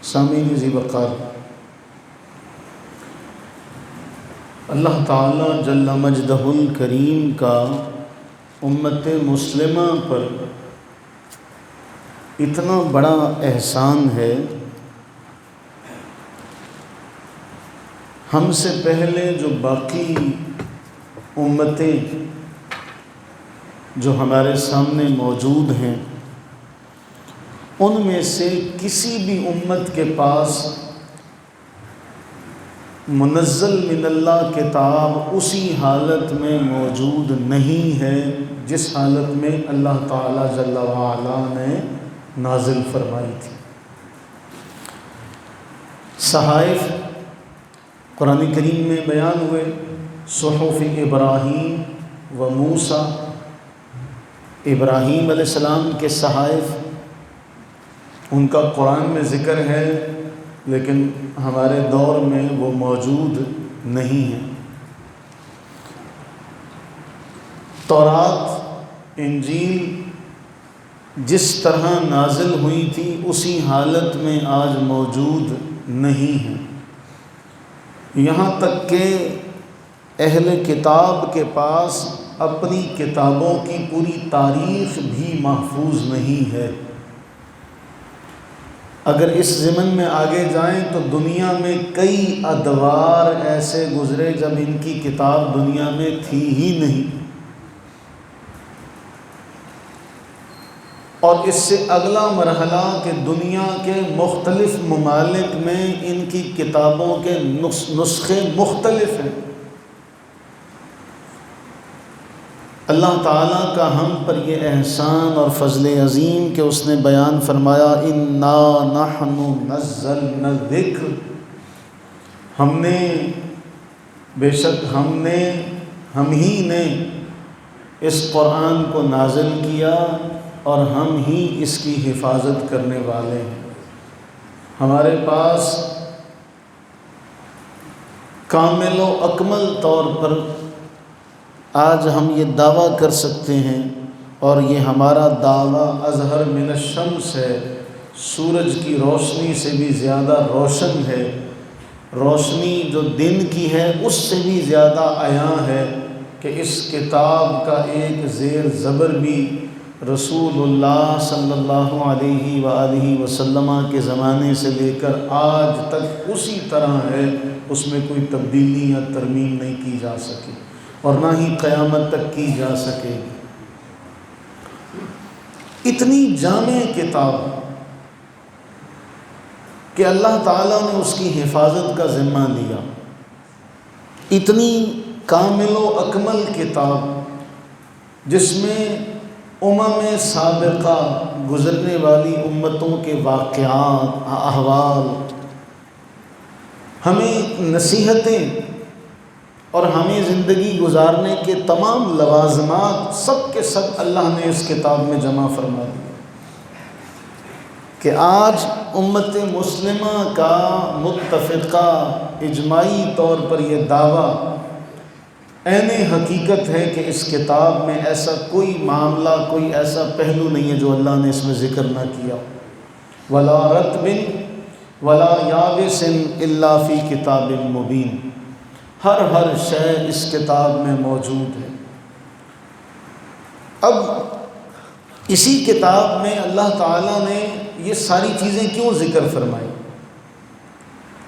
سامعین ذی وقار، اللہ تعالیٰ جل مجدہ الکریم کا امت مسلمہ پر اتنا بڑا احسان ہے۔ ہم سے پہلے جو باقی امتیں جو ہمارے سامنے موجود ہیں، ان میں سے کسی بھی امت کے پاس منزل من اللہ کتاب اسی حالت میں موجود نہیں ہے جس حالت میں اللہ تعالیٰ جل وعلا نے نازل فرمائی تھی۔ صحائف قرآن کریم میں بیان ہوئے، صحف ابراہیم و موسیٰ، ابراہیم علیہ السلام کے صحائف، ان کا قرآن میں ذکر ہے لیکن ہمارے دور میں وہ موجود نہیں ہیں۔ تورات، انجیل جس طرح نازل ہوئی تھی اسی حالت میں آج موجود نہیں ہیں۔ یہاں تک کہ اہل کتاب کے پاس اپنی کتابوں کی پوری تاریخ بھی محفوظ نہیں ہے۔ اگر اس ضمن میں آگے جائیں تو دنیا میں کئی ادوار ایسے گزرے جب ان کی کتاب دنیا میں تھی ہی نہیں، اور اس سے اگلا مرحلہ کہ دنیا کے مختلف ممالک میں ان کی کتابوں کے نسخے مختلف ہیں۔ اللہ تعالیٰ کا ہم پر یہ احسان اور فضل عظیم کہ اس نے بیان فرمایا، انا نحن نزلنا الذکر، بے شک ہم ہی نے اس قرآن کو نازل کیا اور ہم ہی اس کی حفاظت کرنے والے ہیں۔ ہمارے پاس کامل و اکمل طور پر آج ہم یہ دعویٰ کر سکتے ہیں، اور یہ ہمارا دعویٰ اظہر من الشمس ہے، سورج کی روشنی سے بھی زیادہ روشن ہے، روشنی جو دن کی ہے اس سے بھی زیادہ عیاں ہے کہ اس کتاب کا ایک زیر زبر بھی رسول اللہ صلی اللہ علیہ وآلہ وسلم کے زمانے سے لے کر آج تک اسی طرح ہے، اس میں کوئی تبدیلی یا ترمیم نہیں کی جا سکی اور نہ ہی قیامت تک کی جا سکے گی۔ اتنی جامع کتاب کہ اللہ تعالیٰ نے اس کی حفاظت کا ذمہ لیا، اتنی کامل و اکمل کتاب جس میں سابقہ گزرنے والی امتوں کے واقعات، احوال، ہمیں نصیحتیں اور ہمیں زندگی گزارنے کے تمام لوازمات سب کے سب اللہ نے اس کتاب میں جمع فرما دیا کہ آج امت مسلمہ کا متفقہ اجماعی طور پر یہ دعویٰ عین حقیقت ہے کہ اس کتاب میں ایسا کوئی معاملہ، کوئی ایسا پہلو نہیں ہے جو اللہ نے اس میں ذکر نہ کیا۔ وَلَا رَطْبٍ وَلَا يَابِسٍ إِلَّا فِي كِتَابٍ مُبِينٍ، ہر شے اس کتاب میں موجود ہے۔ اب اسی کتاب میں اللہ تعالیٰ نے یہ ساری چیزیں کیوں ذکر فرمائی؟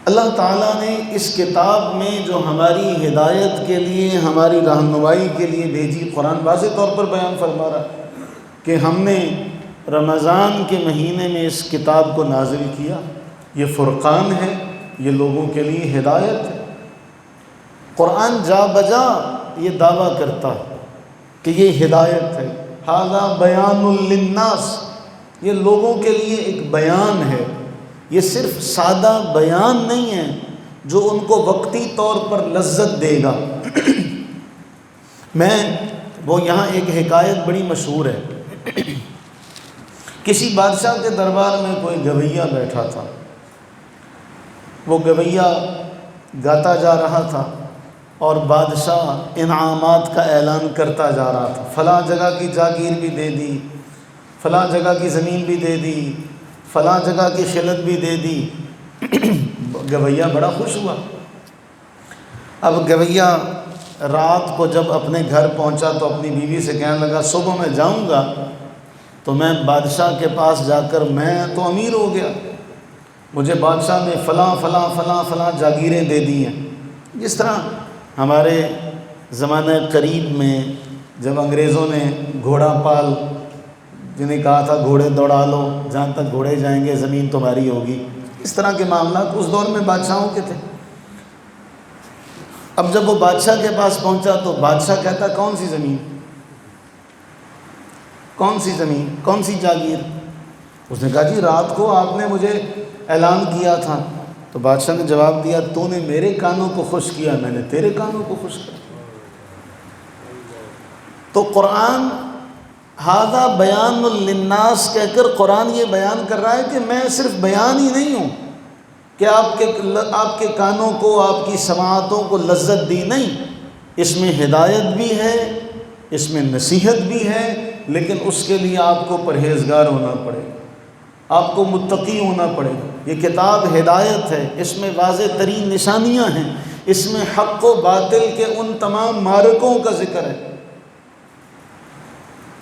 اللہ تعالیٰ نے اس کتاب میں جو ہماری ہدایت کے لیے، ہماری رہنمائی کے لیے بھیجی، قرآن واضح طور پر بیان فرما رہا ہے کہ ہم نے رمضان کے مہینے میں اس کتاب کو نازل کیا، یہ فرقان ہے، یہ لوگوں کے لیے ہدایت ہے۔ قرآن جا بجا یہ دعویٰ کرتا ہے کہ یہ ہدایت ہے، ھذا بیان للناس، یہ لوگوں کے لیے ایک بیان ہے، یہ صرف سادہ بیان نہیں ہے جو ان کو وقتی طور پر لذت دے گا۔ یہاں ایک حکایت بڑی مشہور ہے، کسی بادشاہ کے دربار میں کوئی گویّا بیٹھا تھا، وہ گویّا گاتا جا رہا تھا اور بادشاہ انعامات کا اعلان کرتا جا رہا تھا، فلاں جگہ کی جاگیر بھی دے دی، فلاں جگہ کی زمین بھی دے دی، فلاں جگہ کی خلعت بھی دے دی، گویا بڑا خوش ہوا۔ اب گویا رات کو جب اپنے گھر پہنچا تو اپنی بیوی سے کہنے لگا صبح میں جاؤں گا تو میں بادشاہ کے پاس جا کر میں تو امیر ہو گیا، مجھے بادشاہ نے فلاں فلاں فلاں فلاں جاگیریں دے دی ہیں۔ جس طرح ہمارے زمانہ قریب میں جب انگریزوں نے گھوڑا پال جنہیں کہا تھا گھوڑے دوڑا لو، جہاں تک گھوڑے جائیں گے زمین تمہاری ہوگی، اس طرح کے معاملات اس دور میں بادشاہوں کے تھے۔ اب جب وہ بادشاہ کے پاس پہنچا تو بادشاہ کہتا کون سی زمین، کون سی زمین، کون سی جاگیر؟ اس نے کہا جی رات کو آپ نے مجھے اعلان کیا تھا۔ تو بادشاہ نے جواب دیا تو نے میرے کانوں کو خوش کیا، میں نے تیرے کانوں کو خوش کیا۔ تو قرآن ھذا بیان للناس کہہ کر قرآن یہ بیان کر رہا ہے کہ میں صرف بیان ہی نہیں ہوں کہ آپ کے کانوں کو، آپ کی سماعتوں کو لذت دی، نہیں، اس میں ہدایت بھی ہے، اس میں نصیحت بھی ہے، لیکن اس کے لیے آپ کو پرہیزگار ہونا پڑے گا، آپ کو متقی ہونا پڑے گا۔ یہ کتاب ہدایت ہے، اس میں واضح ترین نشانیاں ہیں، اس میں حق و باطل کے ان تمام معرکوں کا ذکر ہے۔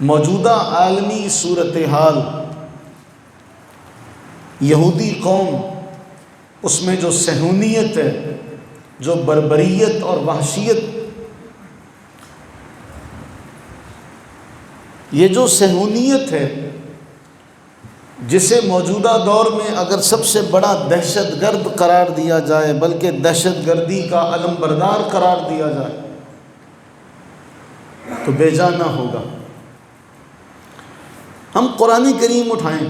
موجودہ عالمی صورتحال، یہودی قوم، اس میں جو صہیونیت ہے، جو بربریت اور وحشیت، یہ جو صہیونیت ہے جسے موجودہ دور میں اگر سب سے بڑا دہشت گرد قرار دیا جائے، بلکہ دہشت گردی کا علم بردار قرار دیا جائے تو بے جا نہ ہوگا۔ ہم قرآن کریم اٹھائیں،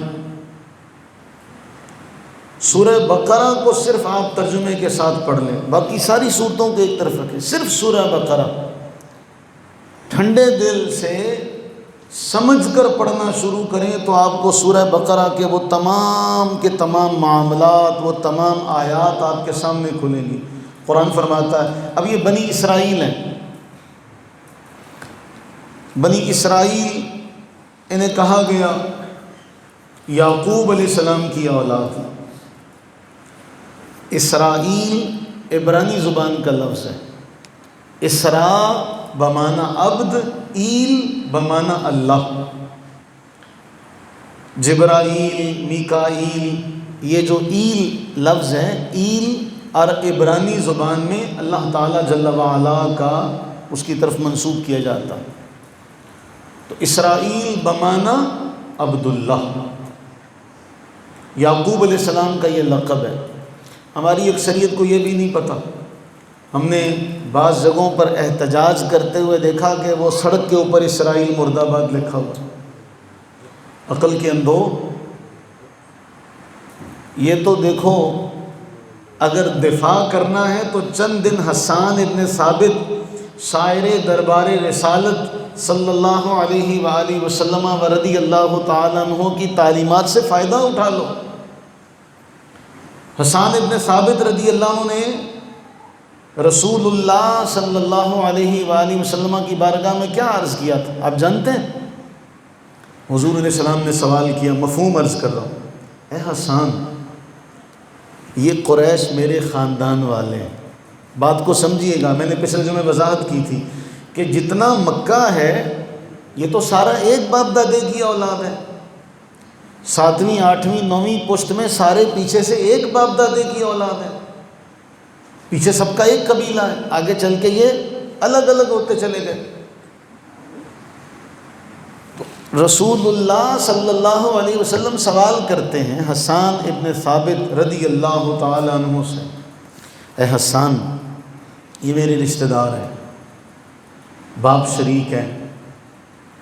سورہ بقرہ کو صرف آپ ترجمے کے ساتھ پڑھ لیں، باقی ساری صورتوں کو ایک طرف رکھیں، صرف سورہ بقرہ ٹھنڈے دل سے سمجھ کر پڑھنا شروع کریں تو آپ کو سورہ بقرہ کے وہ تمام کے تمام معاملات، وہ تمام آیات آپ کے سامنے کھلیں گی۔ قرآن فرماتا ہے، اب یہ بنی اسرائیل ہیں، بنی اسرائیل انہیں کہا گیا یعقوب علیہ السلام کی اولاد۔ اسرائیل عبرانی زبان کا لفظ ہے، اسراء بمعنی عبد، ایل بمعنی اللہ۔ جبرائیل، میکائیل، یہ جو ایل لفظ ہے، ایل اور عبرانی زبان میں اللہ تعالیٰ جل وعلا کا اس کی طرف منسوب کیا جاتا ہے۔ تو اسرائیل بمعنی عبداللہ، یعقوب علیہ السلام کا یہ لقب ہے۔ ہماری اکثریت کو یہ بھی نہیں پتہ، ہم نے بعض جگہوں پر احتجاج کرتے ہوئے دیکھا کہ وہ سڑک کے اوپر اسرائیل مرد آباد لکھا ہوا۔ عقل کے اندھو، یہ تو دیکھو اگر دفاع کرنا ہے تو چند دن حسان ابن ثابت شاعر دربار رسالت صلی اللہ علیہ وآلہ وسلم و رضی اللہ تعالیٰ عنہ کی تعلیمات سے فائدہ اٹھا لو۔ حسان ابن ثابت رضی اللہ عنہ نے رسول اللہ صلی اللہ علیہ وآلہ وسلم کی بارگاہ میں کیا عرض کیا تھا آپ جانتے ہیں؟ حضور علیہ السلام نے سوال کیا، مفہوم عرض کر رہا ہوں، اے حسان، یہ قریش میرے خاندان والے ہیں۔ بات کو سمجھیے گا، میں نے پچھلے جمعے وضاحت کی تھی کہ جتنا مکہ ہے یہ تو سارا ایک باپ دادے کی اولاد ہے، 7ویں 8ویں 9ویں پشت میں سارے پیچھے سے ایک باپ دادے کی اولاد ہے، پیچھے سب کا ایک قبیلہ ہے، آگے چل کے یہ الگ الگ ہوتے چلے گئے۔ تو رسول اللہ صلی اللہ علیہ وسلم سوال کرتے ہیں حسان ابن ثابت رضی اللہ تعالیٰ عنہ سے، اے حسان، یہ میرے رشتہ دار ہیں، باپ شریک ہیں،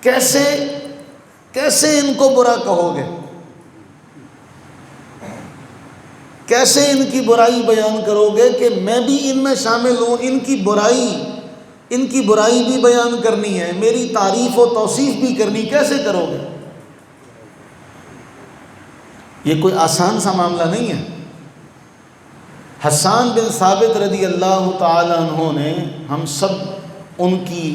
کیسے ان کو برا کہو گے؟ کیسے ان کی برائی بیان کرو گے کہ میں بھی ان میں شامل ہوں؟ ان کی برائی بھی بیان کرنی ہے، میری تعریف و توصیف بھی کرنی، کیسے کرو گے؟ یہ کوئی آسان سا معاملہ نہیں ہے۔ حسان بن ثابت رضی اللہ تعالی عنہ نے، ہم سب ان کی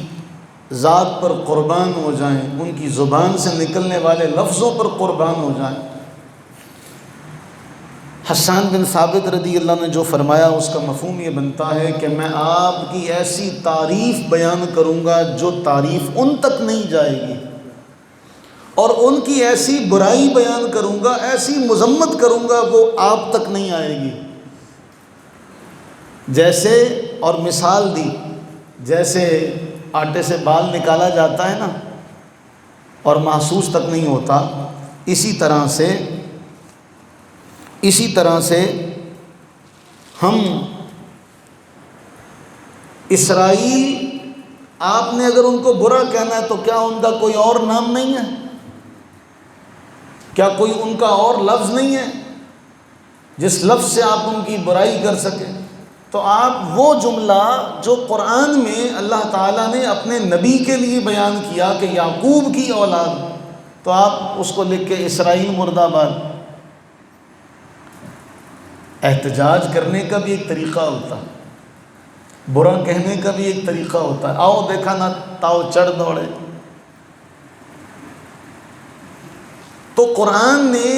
ذات پر قربان ہو جائیں، ان کی زبان سے نکلنے والے لفظوں پر قربان ہو جائیں۔ حسان بن ثابت رضی اللہ عنہ نے جو فرمایا اس کا مفہوم یہ بنتا ہے کہ میں آپ کی ایسی تعریف بیان کروں گا جو تعریف ان تک نہیں جائے گی، اور ان کی ایسی برائی بیان کروں گا، ایسی مذمت کروں گا وہ آپ تک نہیں آئے گی۔ جیسے، اور مثال دی، جیسے آٹے سے بال نکالا جاتا ہے نا اور محسوس تک نہیں ہوتا، اسی طرح سے ہم اسرائیل، آپ نے اگر ان کو برا کہنا ہے تو کیا ان کا کوئی اور نام نہیں ہے؟ کیا کوئی ان کا اور لفظ نہیں ہے جس لفظ سے آپ ان کی برائی کر سکیں؟ تو آپ وہ جملہ جو قرآن میں اللہ تعالیٰ نے اپنے نبی کے لیے بیان کیا کہ یعقوب کی اولاد، تو آپ اس کو لکھ کے اسرائیل مردہ باد۔ احتجاج کرنے کا بھی ایک طریقہ ہوتا ہے، برا کہنے کا بھی ایک طریقہ ہوتا ہے۔ آؤ دیکھا نہ تاؤ چڑھ دوڑے۔ تو قرآن نے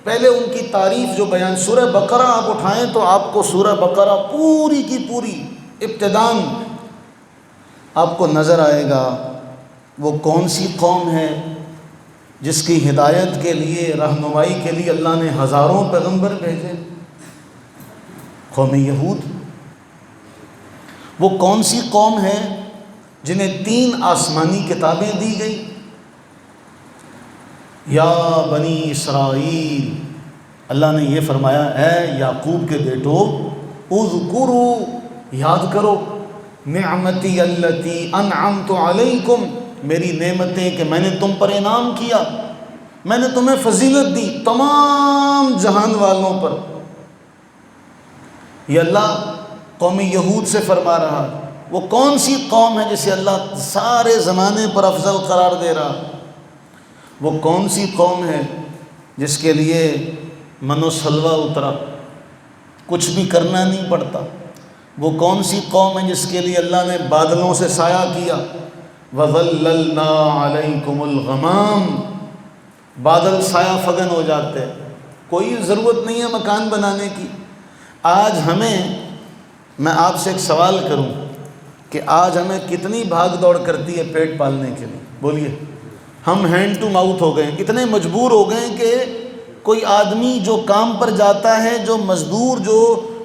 پہلے ان کی تعریف جو بیان، سورہ بقرہ آپ اٹھائیں تو آپ کو سورہ بقرہ پوری کی پوری ابتداءً آپ کو نظر آئے گا وہ کون سی قوم ہے جس کی ہدایت کے لیے، رہنمائی کے لیے اللہ نے ہزاروں پیغمبر بھیجے۔ قوم یہود۔ وہ کون سی قوم ہے جنہیں 3 آسمانی کتابیں دی گئی؟ یا بنی اسرائیل، اللہ نے یہ فرمایا اے یعقوب کے بیٹو، اذکروا، یاد کرو، نعمتی التی انعمت علیکم، میری نعمتیں کہ میں نے تم پر انعام کیا، میں نے تمہیں فضیلت دی تمام جہان والوں پر۔ یہ اللہ قوم یہود سے فرما رہا۔ وہ کون سی قوم ہے جسے اللہ سارے زمانے پر افضل قرار دے رہا؟ وہ کون سی قوم ہے جس کے لیے من و سلوہ اترا، کچھ بھی کرنا نہیں پڑتا؟ وہ کون سی قوم ہے جس کے لیے اللہ نے بادلوں سے سایہ کیا؟ وَظَلَّلْنَا عَلَيْكُمُ الْغَمَامَ، بادل سایہ فگن ہو جاتے ہیں، کوئی ضرورت نہیں ہے مکان بنانے کی۔ آج میں آپ سے ایک سوال کروں کہ آج ہمیں کتنی بھاگ دوڑ کرتی ہے پیٹ پالنے کے لیے؟ بولیے۔ ہم ہینڈ ٹو ماؤتھ ہو گئے ہیں، اتنے مجبور ہو گئے ہیں کہ کوئی آدمی جو کام پر جاتا ہے، جو مزدور،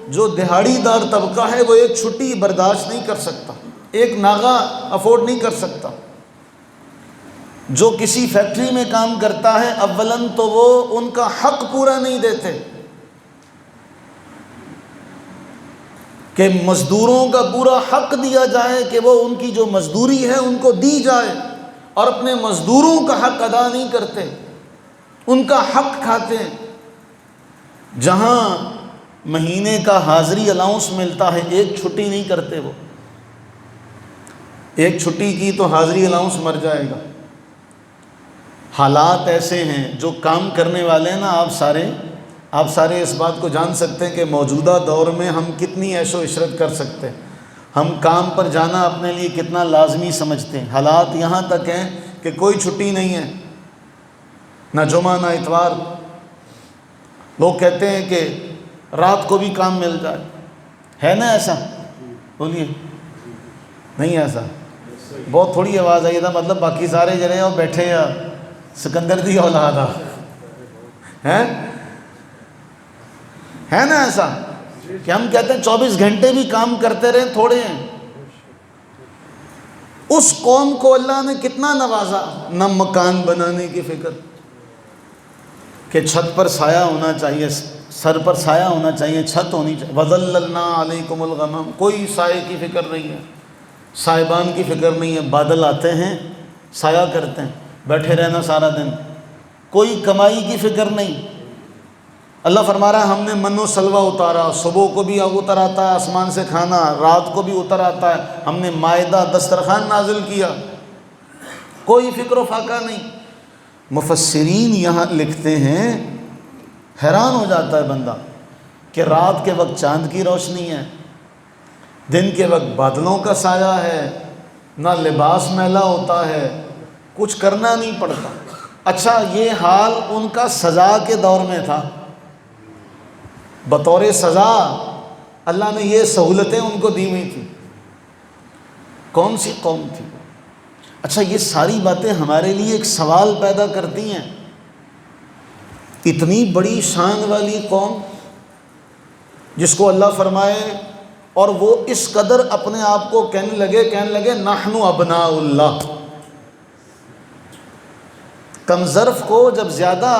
جو دہاڑی دار طبقہ ہے، وہ ایک چھٹی برداشت نہیں کر سکتا، ایک ناغہ افورڈ نہیں کر سکتا۔ جو کسی فیکٹری میں کام کرتا ہے، اولاً تو وہ ان کا حق پورا نہیں دیتے کہ مزدوروں کا پورا حق دیا جائے، کہ وہ ان کی جو مزدوری ہے ان کو دی جائے، اور اپنے مزدوروں کا حق ادا نہیں کرتے، ان کا حق کھاتے ہیں۔ جہاں مہینے کا حاضری الاؤنس ملتا ہے، ایک چھٹی نہیں کرتے وہ، ایک چھٹی کی تو حاضری الاؤنس مر جائے گا۔ حالات ایسے ہیں، جو کام کرنے والے ہیں نا، آپ سارے اس بات کو جان سکتے ہیں کہ موجودہ دور میں ہم کتنی عیش و عشرت کر سکتے ہیں، ہم کام پر جانا اپنے لیے کتنا لازمی سمجھتے ہیں۔ حالات یہاں تک ہیں کہ کوئی چھٹی نہیں ہے، نہ جمعہ نہ اتوار۔ لوگ کہتے ہیں کہ رات کو بھی کام مل جائے، ہے نا ایسا؟ بولیے، نہیں ایسا؟ بہت تھوڑی آواز آئی تھا، مطلب باقی سارے جنے اور بیٹھے یا سکندر دی اولاد ہے نا ایسا کہ ہم کہتے ہیں 24 گھنٹے بھی کام کرتے رہیں تھوڑے ہیں۔ اس قوم کو اللہ نے کتنا نوازا، نہ مکان بنانے کی فکر کہ چھت پر سایہ ہونا چاہیے، سر پر سایہ ہونا چاہیے، چھت ہونی چاہیے۔ وَظَلَّلْنَا عَلَيْكُمُ الْغَمَامَ، کوئی سائے کی فکر نہیں ہے، سائبان کی فکر نہیں ہے۔ بادل آتے ہیں، سایہ کرتے ہیں، بیٹھے رہنا سارا دن، کوئی کمائی کی فکر نہیں۔ اللہ فرما رہا ہے ہم نے من و سلوہ اتارا، صبح کو بھی اتر آتا ہے آسمان سے کھانا، رات کو بھی اتر آتا ہے، ہم نے مائدہ دسترخوان نازل کیا، کوئی فکر و فاقہ نہیں۔ مفسرین یہاں لکھتے ہیں، حیران ہو جاتا ہے بندہ کہ رات کے وقت چاند کی روشنی ہے، دن کے وقت بادلوں کا سایہ ہے، نہ لباس میلا ہوتا ہے، کچھ کرنا نہیں پڑتا۔ اچھا، یہ حال ان کا سزا کے دور میں تھا، بطور سزا اللہ نے یہ سہولتیں ان کو دی ہوئی تھیں۔ کون سی قوم تھی؟ اچھا، یہ ساری باتیں ہمارے لیے ایک سوال پیدا کرتی ہیں۔ اتنی بڑی شان والی قوم جس کو اللہ فرمائے، اور وہ اس قدر اپنے آپ کو کہنے لگے نحن ابناء اللہ۔ کم ظرف کو جب زیادہ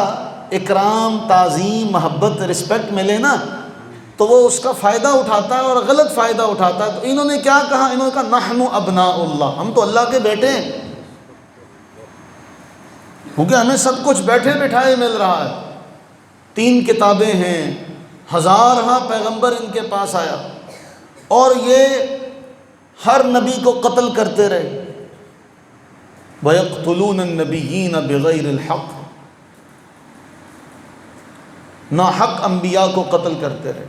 اکرام، تعظیم، محبت، رسپیکٹ ملے نا تو وہ اس کا فائدہ اٹھاتا ہے اور غلط فائدہ اٹھاتا ہے۔ تو انہوں نے کیا کہا؟ انہوں نے کہا نحن ابناء اللہ، ہم تو اللہ کے بیٹے ہیں، کیونکہ ہمیں سب کچھ بیٹھے بٹھائے مل رہا ہے۔ 3 کتابیں ہیں، ہزارہ پیغمبر ان کے پاس آیا، اور یہ ہر نبی کو قتل کرتے رہے۔ وَيَقْتُلُونَ النَّبِيِّينَ بِغَيْرِ الْحَقِّ، ناحق انبیاء کو قتل کرتے رہے۔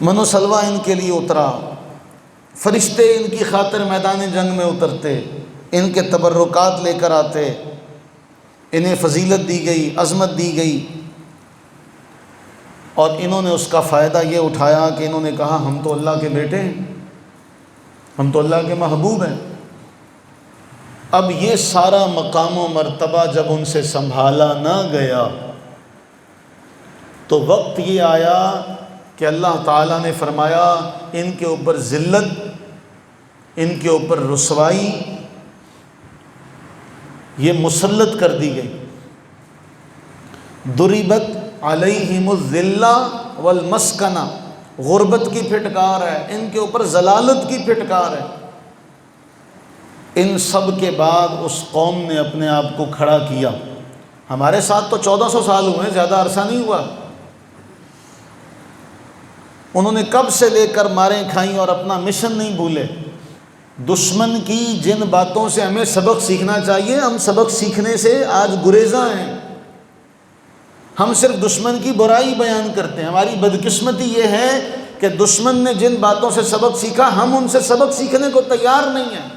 من و سلوہ ان کے لیے اترا، فرشتے ان کی خاطر میدان جنگ میں اترتے، ان کے تبرکات لے کر آتے، انہیں فضیلت دی گئی، عظمت دی گئی، اور انہوں نے اس کا فائدہ یہ اٹھایا کہ انہوں نے کہا ہم تو اللہ کے بیٹے ہیں، ہم تو اللہ کے محبوب ہیں۔ اب یہ سارا مقام و مرتبہ جب ان سے سنبھالا نہ گیا تو وقت یہ آیا کہ اللہ تعالیٰ نے فرمایا ان کے اوپر ذلت، ان کے اوپر رسوائی یہ مسلط کر دی گئی۔ ضربت علیہم الذلہ والمسکنہ، غربت کی پھٹکار ہے، ان کے اوپر ذلالت کی پھٹکار ہے۔ ان سب کے بعد اس قوم نے اپنے آپ کو کھڑا کیا۔ ہمارے ساتھ تو 1400 سال ہوئے، زیادہ عرصہ نہیں ہوا۔ انہوں نے کب سے لے کر ماریں کھائیں اور اپنا مشن نہیں بھولے۔ دشمن کی جن باتوں سے ہمیں سبق سیکھنا چاہیے، ہم سبق سیکھنے سے آج گریزاں ہیں۔ ہم صرف دشمن کی برائی بیان کرتے ہیں۔ ہماری بدقسمتی یہ ہے کہ دشمن نے جن باتوں سے سبق سیکھا، ہم ان سے سبق سیکھنے کو تیار نہیں ہیں۔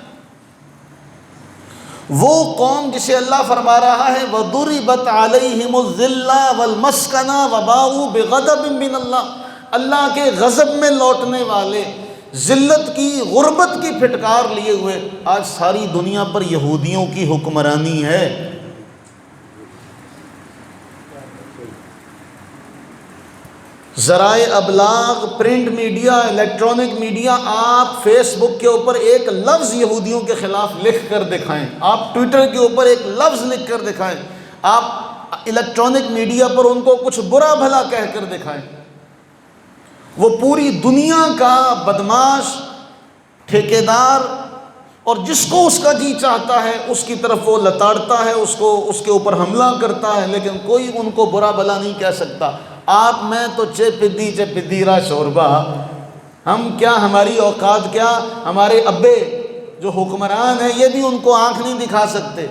وہ قوم جسے اللہ فرما رہا ہے وَضُرِبَتْ عَلَيْهِمُ الذِّلَّةُ وَالْمَسْكَنَةُ وَبَاءُوا بِغَضَبٍ مِّنَ اللَّهِ، اللہ کے غضب میں لوٹنے والے، ذلت کی، غربت کی پھٹکار لیے ہوئے آج ساری دنیا پر یہودیوں کی حکمرانی ہے۔ ذرائع ابلاغ، پرنٹ میڈیا، الیکٹرانک میڈیا، آپ فیس بک کے اوپر ایک لفظ یہودیوں کے خلاف لکھ کر دکھائیں، آپ ٹویٹر کے اوپر ایک لفظ لکھ کر دکھائیں، آپ الیکٹرانک میڈیا پر ان کو کچھ برا بھلا کہہ کر دکھائیں، وہ پوری دنیا کا بدماش، ٹھیکیدار، اور جس کو اس کا جی چاہتا ہے اس کی طرف وہ لتاڑتا ہے، اس کے اوپر حملہ کرتا ہے، لیکن کوئی ان کو برا بھلا نہیں کہہ سکتا۔ آپ میں تو چے پدیرا شوربہ، ہم کیا، ہماری اوقات کیا، ہمارے ابے جو حکمران ہیں یہ بھی ان کو آنکھ نہیں دکھا سکتے۔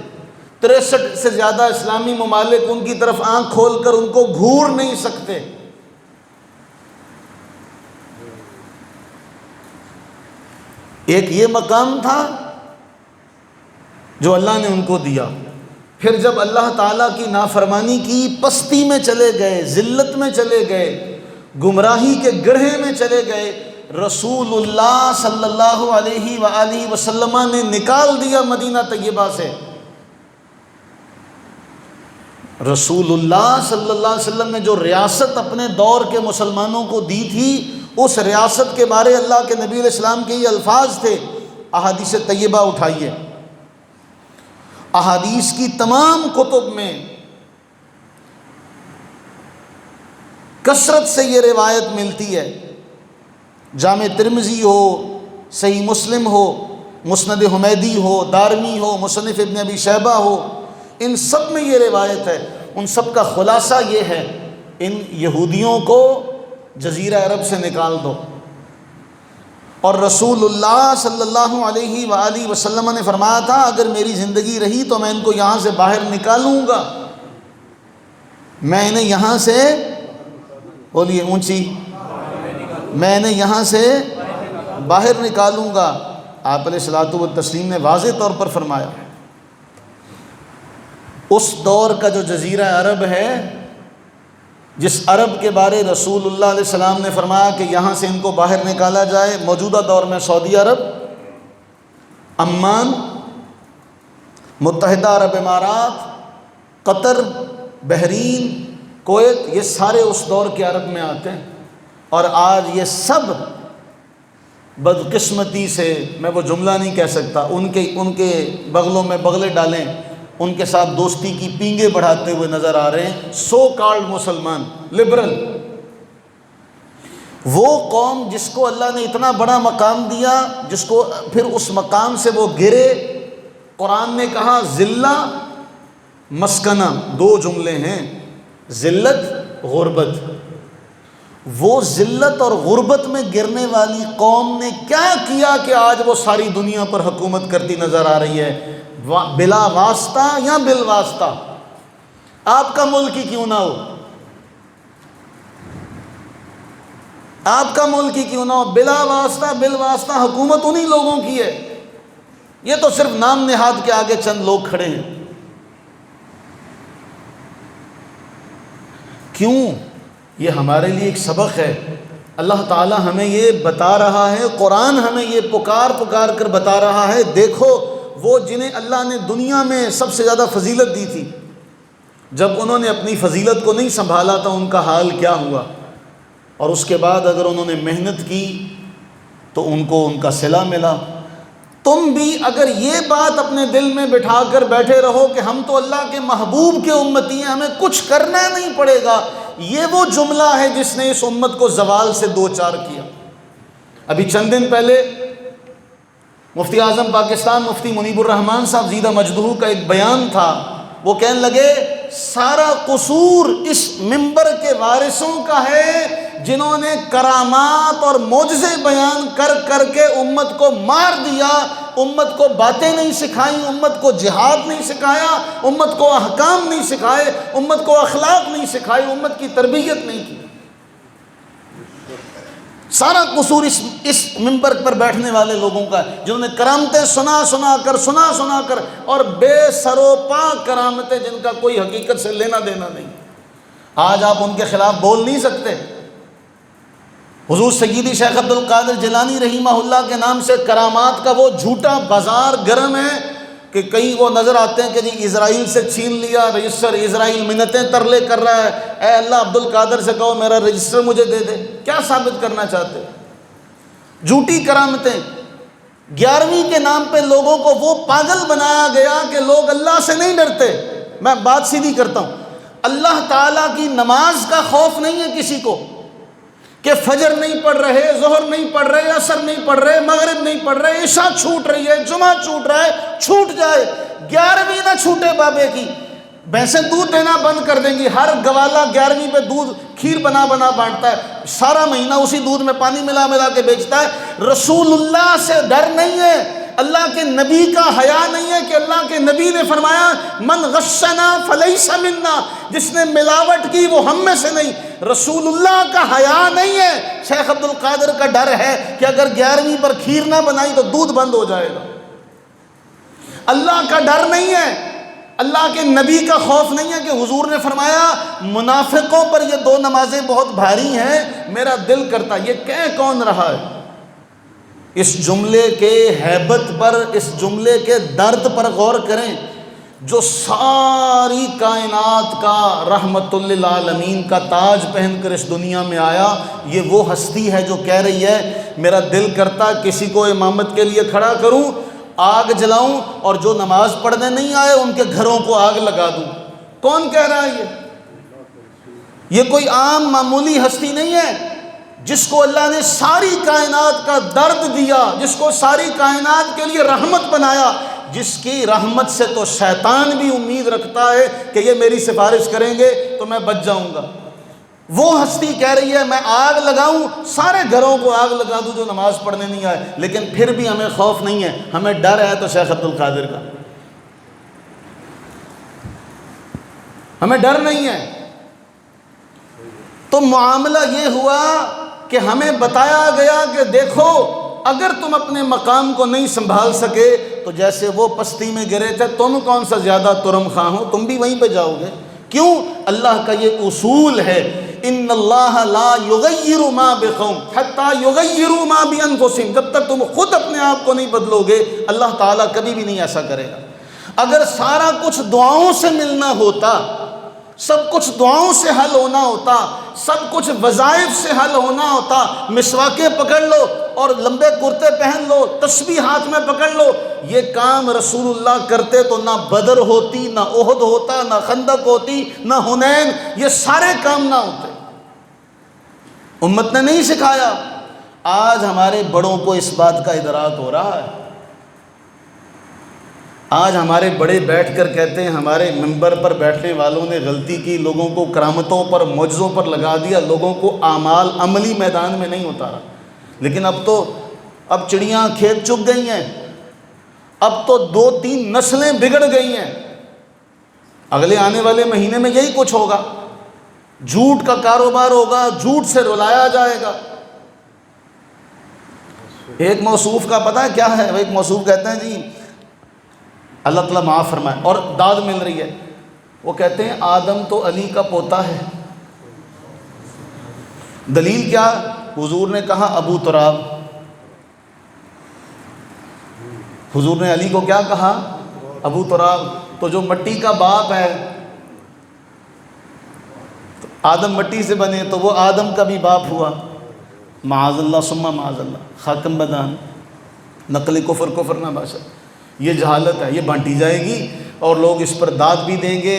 63 سے زیادہ اسلامی ممالک ان کی طرف آنکھ کھول کر ان کو گھور نہیں سکتے۔ ایک یہ مقام تھا جو اللہ نے ان کو دیا۔ پھر جب اللہ تعالیٰ کی نافرمانی کی، پستی میں چلے گئے، ذلت میں چلے گئے، گمراہی کے گڑھے میں چلے گئے، رسول اللہ صلی اللہ علیہ وآلہ وسلم نے نکال دیا مدینہ طیبہ سے۔ رسول اللہ صلی اللہ علیہ وسلم نے جو ریاست اپنے دور کے مسلمانوں کو دی تھی، اس ریاست کے بارے اللہ کے نبی علیہ السلام کے یہ الفاظ تھے، احادیث طیبہ اٹھائیے، احادیث کی تمام کتب میں کثرت سے یہ روایت ملتی ہے، جامع ترمذی ہو، صحیح مسلم ہو، مسند حمیدی ہو، دارمی ہو، مصنف ابن ابی شیبہ ہو، ان سب میں یہ روایت ہے۔ ان سب کا خلاصہ یہ ہے، ان یہودیوں کو جزیرہ عرب سے نکال دو۔ اور رسول اللہ صلی اللہ علیہ وآلہ وسلم نے فرمایا تھا اگر میری زندگی رہی تو میں ان کو یہاں سے باہر نکالوں گا، میں انہیں یہاں سے، بولیے اونچی، میں انہیں یہاں سے باہر نکالوں گا۔ آپ علیہ الصلوۃ والتسلیم نے واضح طور پر فرمایا۔ اس دور کا جو جزیرہ عرب ہے جس عرب کے بارے رسول اللہ علیہ السلام نے فرمایا کہ یہاں سے ان کو باہر نکالا جائے، موجودہ دور میں سعودی عرب، عمان، متحدہ عرب امارات، قطر، بحرین، کویت، یہ سارے اس دور کے عرب میں آتے ہیں۔ اور آج یہ سب بدقسمتی سے، میں وہ جملہ نہیں کہہ سکتا، ان کے بغلوں میں بغلے ڈالیں، ان کے ساتھ دوستی کی پینگیں بڑھاتے ہوئے نظر آ رہے ہیں سو کالڈ مسلمان، لبرل۔ وہ قوم جس کو اللہ نے اتنا بڑا مقام دیا، جس کو پھر اس مقام سے وہ گرے، قرآن نے کہا ذلہ مسکنہ، دو جملے ہیں، ذلت غربت۔ وہ ذلت اور غربت میں گرنے والی قوم نے کیا کیا کہ آج وہ ساری دنیا پر حکومت کرتی نظر آ رہی ہے، بلا واسطہ یا بالواسطہ؟ آپ کا ملک ہی کیوں نہ ہو، آپ کا ملک ہی کیوں نہ ہو، بلا واسطہ بالواسطہ حکومت انہی لوگوں کی ہے۔ یہ تو صرف نام نہاد کے آگے چند لوگ کھڑے ہیں۔ کیوں؟ یہ ہمارے لیے ایک سبق ہے۔ اللہ تعالی ہمیں یہ بتا رہا ہے، قرآن ہمیں یہ پکار پکار کر بتا رہا ہے، دیکھو وہ جنہیں اللہ نے دنیا میں سب سے زیادہ فضیلت دی تھی، جب انہوں نے اپنی فضیلت کو نہیں سنبھالا تھا ان کا حال کیا ہوا، اور اس کے بعد اگر انہوں نے محنت کی تو ان کو ان کا صلہ ملا۔ تم بھی اگر یہ بات اپنے دل میں بٹھا کر بیٹھے رہو کہ ہم تو اللہ کے محبوب کے امتی ہیں، ہمیں کچھ کرنا نہیں پڑے گا، یہ وہ جملہ ہے جس نے اس امت کو زوال سے دوچار کیا۔ ابھی چند دن پہلے مفتی اعظم پاکستان مفتی منیب الرحمان صاحب زیدہ مجدہ کا ایک بیان تھا، وہ کہنے لگے سارا قصور اس ممبر کے وارثوں کا ہے جنہوں نے کرامات اور معجزے بیان کر کر کے امت کو مار دیا، امت کو باتیں نہیں سکھائیں، امت کو جہاد نہیں سکھایا، امت کو احکام نہیں سکھائے، امت کو اخلاق نہیں سکھائی، امت کی تربیت نہیں کی۔ سارا قصور اس ممبر پر بیٹھنے والے لوگوں کا ہے جنہوں نے کرامتیں سنا کر اور بے سر و پا کرامتیں جن کا کوئی حقیقت سے لینا دینا نہیں۔ آج آپ ان کے خلاف بول نہیں سکتے۔ حضور سیدی شیخ عبد القادر جیلانی رحمہ اللہ کے نام سے کرامات کا وہ جھوٹا بازار گرم ہے کہ کئی وہ نظر آتے ہیں کہ جی اسرائیل سے چھین لیا رجسٹر، اسرائیل منتیں ترلے کر رہا ہے، اے اللہ عبد القادر سے کہو میرا رجسٹر مجھے دے دے۔ کیا ثابت کرنا چاہتے؟ جھوٹی کرامتیں۔ 11ویں کے نام پہ لوگوں کو وہ پاگل بنایا گیا کہ لوگ اللہ سے نہیں ڈرتے۔ میں بات سیدھی کرتا ہوں، اللہ تعالیٰ کی نماز کا خوف نہیں ہے کسی کو کہ فجر نہیں پڑھ رہے، ظہر نہیں پڑھ رہے، عصر نہیں پڑھ رہے، مغرب نہیں پڑھ رہے، عشاء چھوٹ رہی ہے، جمعہ چھوٹ رہا ہے، چھوٹ جائے، 11ویں نہ چھوٹے بابے کی۔ بھینسیں دودھ دینا بند کر دیں گی، ہر گوالا 11ویں پہ دودھ کھیر بنا بانٹتا ہے، سارا مہینہ اسی دودھ میں پانی ملا کے بیچتا ہے۔ رسول اللہ سے ڈر نہیں ہے، اللہ کے نبی کا حیا نہیں ہے کہ اللہ کے نبی نے فرمایا من غشنا فلیس منا، جس نے ملاوٹ کی وہ ہم میں سے نہیں۔ رسول اللہ کا حیا نہیں ہے، شیخ عبد القادر کا ڈر ہے کہ اگر 11ویں پر کھیر نہ بنائی تو دودھ بند ہو جائے گا۔ اللہ کا ڈر نہیں ہے، اللہ کے نبی کا خوف نہیں ہے کہ حضور نے فرمایا منافقوں پر یہ 2 نمازیں بہت بھاری ہیں، میرا دل کرتا۔ یہ کہہ کون رہا ہے؟ اس جملے کے ہیبت پر، اس جملے کے درد پر غور کریں۔ جو ساری کائنات کا رحمت للعالمین کا تاج پہن کر اس دنیا میں آیا، یہ وہ ہستی ہے جو کہہ رہی ہے میرا دل کرتا کسی کو امامت کے لیے کھڑا کروں، آگ جلاؤں، اور جو نماز پڑھنے نہیں آئے ان کے گھروں کو آگ لگا دوں۔ کون کہہ رہا ہے یہ کوئی عام معمولی ہستی نہیں ہے، جس کو اللہ نے ساری کائنات کا درد دیا، جس کو ساری کائنات کے لیے رحمت بنایا، جس کی رحمت سے تو شیطان بھی امید رکھتا ہے کہ یہ میری سفارش کریں گے تو میں بچ جاؤں گا۔ وہ ہستی کہہ رہی ہے میں آگ لگاؤں، سارے گھروں کو آگ لگا دوں جو نماز پڑھنے نہیں آئے، لیکن پھر بھی ہمیں خوف نہیں ہے، ہمیں ڈر ہے تو شیخ عبد القادر کا، ہمیں ڈر نہیں ہے۔ تو معاملہ یہ ہوا کہ ہمیں بتایا گیا کہ دیکھو اگر تم اپنے مقام کو نہیں سنبھال سکے تو جیسے وہ پستی میں گرے تھے تم کون سا زیادہ ترم خواہ ہو، تم بھی وہیں پہ جاؤ گے۔ کیوں؟ اللہ کا یہ اصول ہے، ان اللہ لا یغیر ما بقوم حتی یغیروا ما بانفسہم، جب تک تم خود اپنے آپ کو نہیں بدلو گے اللہ تعالیٰ کبھی بھی نہیں ایسا کرے گا۔ اگر سارا کچھ دعاؤں سے ملنا ہوتا، سب کچھ دعاؤں سے حل ہونا ہوتا، سب کچھ وظائف سے حل ہونا ہوتا، مسواکیں پکڑ لو اور لمبے کرتے پہن لو، تسبیح ہاتھ میں پکڑ لو، یہ کام رسول اللہ کرتے تو نہ بدر ہوتی، نہ احد ہوتا، نہ خندق ہوتی، نہ حنین، یہ سارے کام نہ ہوتے۔ امت نے نہیں سکھایا۔ آج ہمارے بڑوں کو اس بات کا ادراک ہو رہا ہے۔ آج ہمارے بڑے بیٹھ کر کہتے ہیں ہمارے منبر پر بیٹھنے والوں نے غلطی کی، لوگوں کو کرامتوں پر معجزوں پر لگا دیا، لوگوں کو اعمال عملی میدان میں نہیں اتارا۔ لیکن اب چڑیاں کھیت چگ گئی ہیں، اب تو 2-3 نسلیں بگڑ گئی ہیں۔ اگلے آنے والے مہینے میں یہی کچھ ہوگا، جھوٹ کا کاروبار ہوگا، جھوٹ سے رلایا جائے گا۔ ایک موصوف کا پتہ ہے کیا ہے؟ وہ ایک موصوف کہتے ہیں جی اللہ تعالیٰ معاف فرمائے، اور داد مل رہی ہے، وہ کہتے ہیں آدم تو علی کا پوتا ہے۔ دلیل کیا؟ حضور نے کہا ابو تراب، حضور نے علی کو کیا کہا؟ ابو تراب۔ تو جو مٹی کا باپ ہے، تو آدم مٹی سے بنے تو وہ آدم کا بھی باپ ہوا، معاذ اللہ ثم معاذ اللہ، خاکم بدان، نقل کفر نہ باشد۔ یہ جہالت ہے، یہ بانٹی جائے گی اور لوگ اس پر داد بھی دیں گے،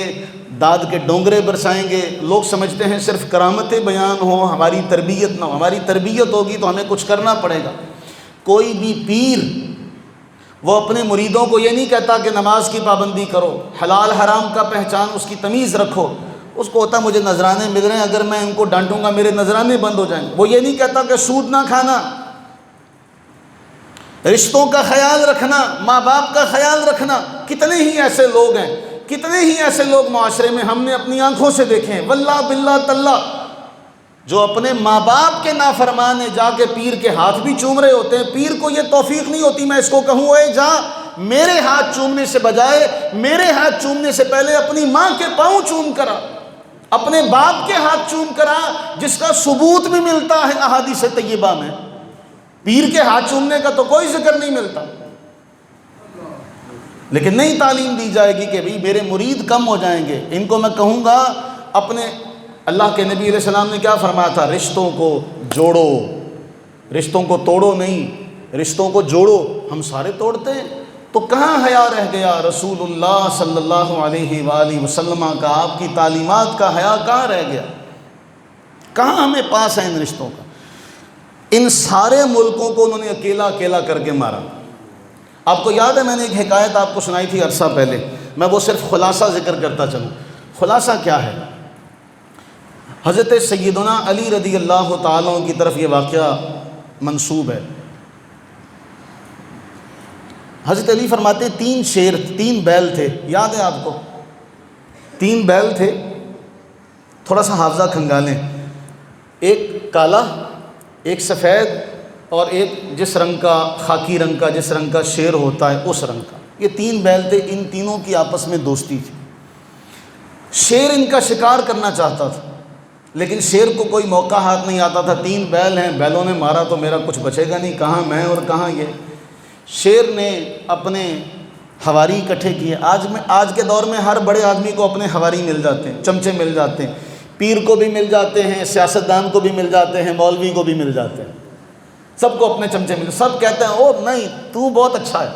داد کے ڈونگرے برسائیں گے۔ لوگ سمجھتے ہیں صرف کرامتیں بیان ہوں، ہماری تربیت نہ ہو۔ ہماری تربیت ہوگی تو ہمیں کچھ کرنا پڑے گا۔ کوئی بھی پیر وہ اپنے مریدوں کو یہ نہیں کہتا کہ نماز کی پابندی کرو، حلال حرام کا پہچان، اس کی تمیز رکھو۔ اس کو ہوتا مجھے نذرانے مل رہے ہیں، اگر میں ان کو ڈانٹوں گا میرے نذرانے بند ہو جائیں گے۔ وہ یہ نہیں کہتا کہ سود نہ کھانا، رشتوں کا خیال رکھنا، ماں باپ کا خیال رکھنا۔ کتنے ہی ایسے لوگ ہیں، کتنے ہی ایسے لوگ معاشرے میں ہم نے اپنی آنکھوں سے دیکھے ہیں، واللہ باللہ تاللہ، جو اپنے ماں باپ کے نافرمان ہیں، جا کے پیر کے ہاتھ بھی چوم رہے ہوتے ہیں۔ پیر کو یہ توفیق نہیں ہوتی میں اس کو کہوں اے جا میرے ہاتھ چومنے سے بجائے میرے ہاتھ چومنے سے پہلے اپنی ماں کے پاؤں چوم کرا، اپنے باپ کے ہاتھ چوم کرا، جس کا ثبوت بھی ملتا ہے احادیث طیبہ میں۔ پیر کے ہاتھ چومنے کا تو کوئی ذکر نہیں ملتا، لیکن نہیں تعلیم دی جائے گی کہ بھئی میرے مرید کم ہو جائیں گے۔ ان کو میں کہوں گا اپنے، اللہ کے نبی علیہ السلام نے کیا فرمایا تھا؟ رشتوں کو جوڑو، رشتوں کو توڑو نہیں، رشتوں کو جوڑو۔ ہم سارے توڑتے ہیں، تو کہاں حیا رہ گیا؟ رسول اللہ صلی اللہ علیہ وآلہ وسلم کا، آپ کی تعلیمات کا حیا کہاں رہ گیا؟ کہاں ہمیں پاس ہے ان رشتوں کا؟ ان سارے ملکوں کو انہوں نے اکیلا اکیلا کر کے مارا۔ آپ کو یاد ہے میں نے ایک حکایت آپ کو سنائی تھی عرصہ پہلے، میں وہ صرف خلاصہ ذکر کرتا چلوں۔ خلاصہ کیا ہے؟ حضرت سیدنا علی رضی اللہ تعالیٰ کی طرف یہ واقعہ منسوب ہے۔ حضرت علی فرماتے ہیں 3 شیر، 3 بیل تھے، یاد ہے آپ کو؟ 3 بیل تھے، تھوڑا سا حافظہ کھنگالیں، ایک کالا، ایک سفید، اور ایک جس رنگ کا، خاکی رنگ کا، جس رنگ کا شیر ہوتا ہے اس رنگ کا۔ یہ 3 بیل تھے، ان تینوں کی آپس میں دوستی تھی۔ شیر ان کا شکار کرنا چاہتا تھا، لیکن شیر کو کوئی موقع ہاتھ نہیں آتا تھا۔ 3 بیل ہیں، بیلوں نے مارا تو میرا کچھ بچے گا نہیں، کہاں میں اور کہاں یہ۔ شیر نے اپنے ہواری اکٹھے کیے۔ آج کے دور میں ہر بڑے آدمی کو اپنے ہواری مل جاتے ہیں، چمچے مل جاتے ہیں، پیر کو بھی مل جاتے ہیں، سیاستدان کو بھی مل جاتے ہیں، مولوی کو بھی مل جاتے ہیں، سب کو اپنے چمچے مل، سب کہتے ہیں او نہیں تو بہت اچھا ہے،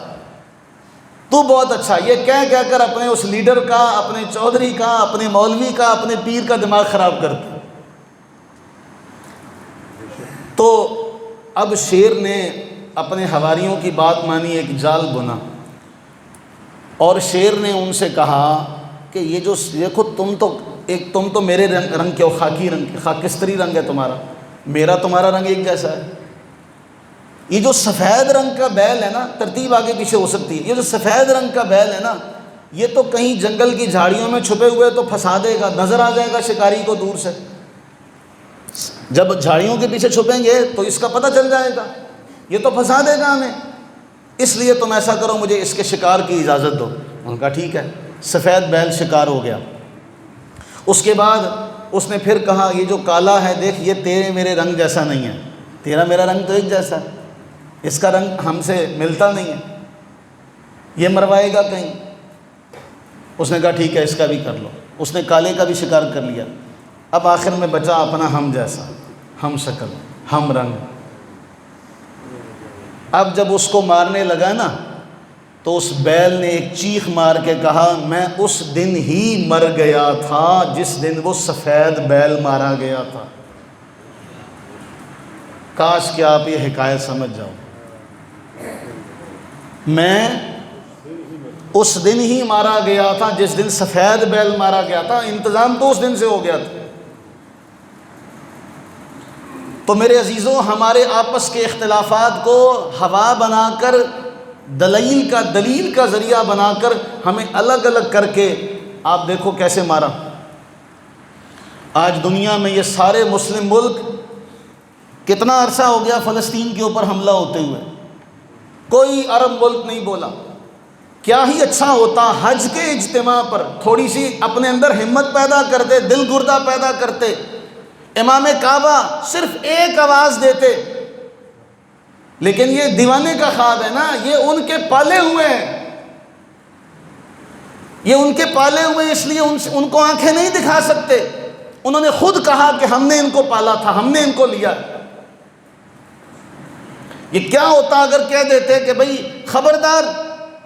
تو بہت اچھا ہے، یہ کہہ کر اپنے اس لیڈر کا، اپنے چودھری کا، اپنے مولوی کا، اپنے پیر کا دماغ خراب کرتے ہیں۔ تو اب شیر نے اپنے حواریوں کی بات مانی، ایک جال بنا، اور شیر نے ان سے کہا کہ یہ جو دیکھو تم تو میرے رنگ کے ہو، خاکی رنگ، خاکستری رنگ ہے تمہارا، میرا تمہارا رنگ ایک جیسا ہے۔ یہ جو سفید رنگ کا بیل ہے نا، ترتیب آگے پیچھے ہو سکتی ہے، یہ جو سفید رنگ کا بیل ہے نا، یہ تو کہیں جنگل کی جھاڑیوں میں چھپے ہوئے تو پھنسا دے گا، نظر آ جائے گا شکاری کو دور سے، جب جھاڑیوں کے پیچھے چھپیں گے تو اس کا پتہ چل جائے گا، یہ تو پھنسا دے گا ہمیں، اس لیے تم ایسا کرو مجھے اس کے شکار کی اجازت دو۔ ان کا ٹھیک ہے، سفید بیل شکار ہو گیا۔ اس کے بعد اس نے پھر کہا یہ جو کالا ہے دیکھ یہ تیرے میرے رنگ جیسا نہیں ہے، تیرا میرا رنگ تو ایک جیسا ہے، اس کا رنگ ہم سے ملتا نہیں ہے، یہ مروائے گا کہیں؟ اس نے کہا ٹھیک ہے اس کا بھی کر لو، اس نے کالے کا بھی شکار کر لیا، اب آخر میں بچا اپنا ہم جیسا، ہم شکل، ہم رنگ۔ اب جب اس کو مارنے لگا نا تو اس بیل نے ایک چیخ مار کے کہا میں اس دن ہی مر گیا تھا جس دن وہ سفید بیل مارا گیا تھا۔ کاش کہ آپ یہ حکایت سمجھ جاؤ، میں اس دن ہی مارا گیا تھا جس دن سفید بیل مارا گیا تھا، انتظام تو اس دن سے ہو گیا تھا۔ تو میرے عزیزوں، ہمارے آپس کے اختلافات کو ہوا بنا کر، دلیل کا ذریعہ بنا کر ہمیں الگ الگ کر کے آپ دیکھو کیسے مارا۔ آج دنیا میں یہ سارے مسلم ملک، کتنا عرصہ ہو گیا فلسطین کے اوپر حملہ ہوتے ہوئے، کوئی عرب ملک نہیں بولا۔ کیا ہی اچھا ہوتا حج کے اجتماع پر تھوڑی سی اپنے اندر ہمت پیدا کرتے، دل گردہ پیدا کرتے، امام کعبہ صرف ایک آواز دیتے۔ لیکن یہ دیوانے کا خواب ہے نا، یہ ان کے پالے ہوئے ہیں، یہ ان کے پالے ہوئے، اس لیے ان کو آنکھیں نہیں دکھا سکتے۔ انہوں نے خود کہا کہ ہم نے ان کو پالا تھا، ہم نے ان کو لیا۔ یہ کیا ہوتا اگر کہہ دیتے کہ بھئی خبردار،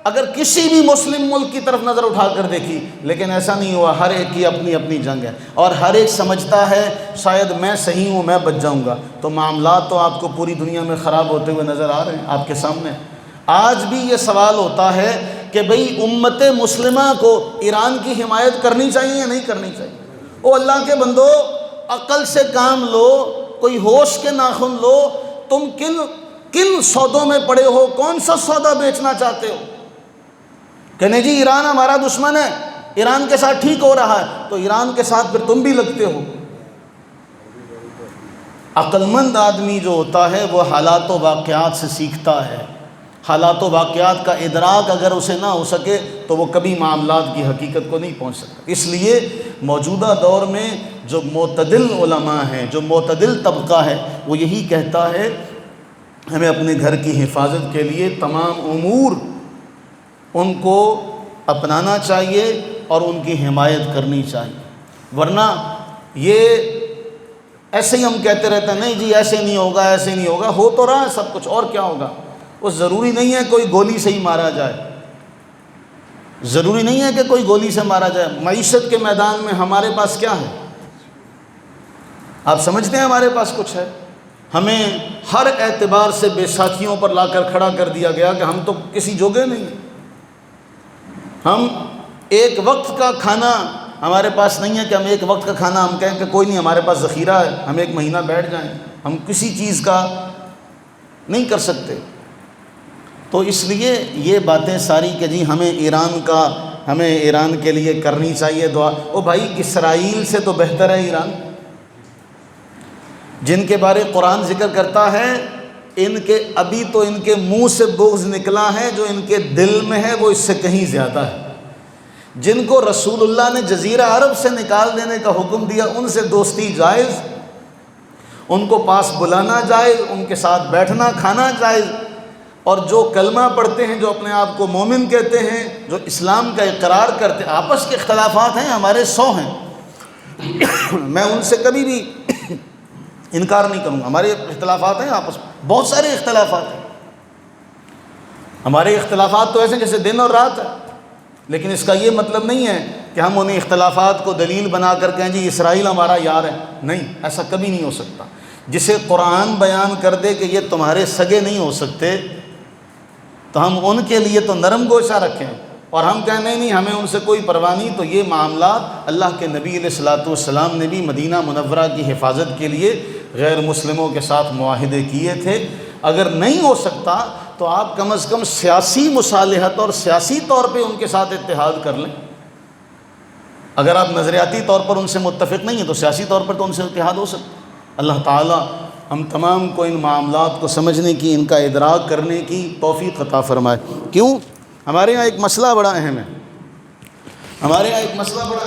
اگر کسی بھی مسلم ملک کی طرف نظر اٹھا کر دیکھی، لیکن ایسا نہیں ہوا۔ ہر ایک کی اپنی اپنی جنگ ہے اور ہر ایک سمجھتا ہے شاید میں صحیح ہوں، میں بچ جاؤں گا۔ تو معاملات تو آپ کو پوری دنیا میں خراب ہوتے ہوئے نظر آ رہے ہیں آپ کے سامنے۔ آج بھی یہ سوال ہوتا ہے کہ بھئی امت مسلمہ کو ایران کی حمایت کرنی چاہیے یا نہیں کرنی چاہیے؟ او اللہ کے بندو، عقل سے کام لو، کوئی ہوش کے ناخن لو۔ تم کن سودوں میں پڑے ہو؟ کون سا سودا بیچنا چاہتے ہو؟ کہ نہیں جی ایران ہمارا دشمن ہے، ایران کے ساتھ ٹھیک ہو رہا ہے، تو ایران کے ساتھ پھر تم بھی لگتے ہو۔ عقل مند آدمی جو ہوتا ہے وہ حالات و واقعات سے سیکھتا ہے۔ حالات و واقعات کا ادراک اگر اسے نہ ہو سکے تو وہ کبھی معاملات کی حقیقت کو نہیں پہنچ سکتا۔ اس لیے موجودہ دور میں جو معتدل علماء ہیں، جو معتدل طبقہ ہے، وہ یہی کہتا ہے ہمیں اپنے گھر کی حفاظت کے لیے تمام امور ان کو اپنانا چاہیے اور ان کی حمایت کرنی چاہیے۔ ورنہ یہ ایسے ہی ہم کہتے رہتے ہیں نہیں جی ایسے نہیں ہوگا، ایسے نہیں ہوگا، ہو تو رہا ہے سب کچھ، اور کیا ہوگا؟ وہ ضروری نہیں ہے کوئی گولی سے ہی مارا جائے، ضروری نہیں ہے کہ کوئی گولی سے مارا جائے۔ معیشت کے میدان میں ہمارے پاس کیا ہے؟ آپ سمجھتے ہیں ہمارے پاس کچھ ہے؟ ہمیں ہر اعتبار سے بے ساکھیوں پر لا کر کھڑا کر دیا گیا کہ ہم تو کسی جوگے نہیں ہیں۔ ہم ایک وقت کا کھانا ہمارے پاس نہیں ہے کہ ہم ایک وقت کا کھانا ہم کہیں کہ کوئی نہیں ہمارے پاس ذخیرہ ہے، ہم ایک مہینہ بیٹھ جائیں، ہم کسی چیز کا نہیں کر سکتے۔ تو اس لیے یہ باتیں ساری کہ جی ہمیں ایران کے لیے کرنی چاہیے دعا۔ او بھائی اسرائیل سے تو بہتر ہے ایران، جن کے بارے قرآن ذکر کرتا ہے ابھی تو ان کے منہ سے بغض نکلا ہے، جو ان کے دل میں ہے وہ اس سے کہیں زیادہ ہے۔ جن کو رسول اللہ نے جزیرہ عرب سے نکال دینے کا حکم دیا، ان سے دوستی جائز، ان کو پاس بلانا جائز، ان کے ساتھ بیٹھنا کھانا جائز۔ اور جو کلمہ پڑھتے ہیں، جو اپنے آپ کو مومن کہتے ہیں، جو اسلام کا اقرار کرتے ہیں، آپس کے اختلافات ہیں ہمارے 100 ہیں، میں ان سے کبھی بھی انکار نہیں کروں گا۔ ہمارے اختلافات ہیں آپس میں، بہت سارے اختلافات ہیں ہمارے۔ اختلافات تو ایسے جیسے دن اور رات ہے، لیکن اس کا یہ مطلب نہیں ہے کہ ہم انہیں اختلافات کو دلیل بنا کر کہیں جی اسرائیل ہمارا یار ہے۔ نہیں، ایسا کبھی نہیں ہو سکتا۔ جسے قرآن بیان کر دے کہ یہ تمہارے سگے نہیں ہو سکتے، تو ہم ان کے لیے تو نرم گوشہ رکھیں، اور ہم کہیں نہیں ہمیں ان سے کوئی پرواہ نہیں۔ تو یہ معاملات اللہ کے نبی علیہ الصلوۃ والسلام نے بھی مدینہ منورہ کی حفاظت کے لیے غیر مسلموں کے ساتھ معاہدے کیے تھے۔ اگر نہیں ہو سکتا تو آپ کم از کم سیاسی مصالحت اور سیاسی طور پہ ان کے ساتھ اتحاد کر لیں۔ اگر آپ نظریاتی طور پر ان سے متفق نہیں ہیں تو سیاسی طور پر تو ان سے اتحاد ہو سکتا۔ اللہ تعالیٰ ہم تمام کو ان معاملات کو سمجھنے کی، ان کا ادراک کرنے کی توفیق عطا فرمائے۔ کیوں؟ ہمارے ہاں ایک مسئلہ بڑا اہم ہے، ہمارے ہاں ایک مسئلہ بڑا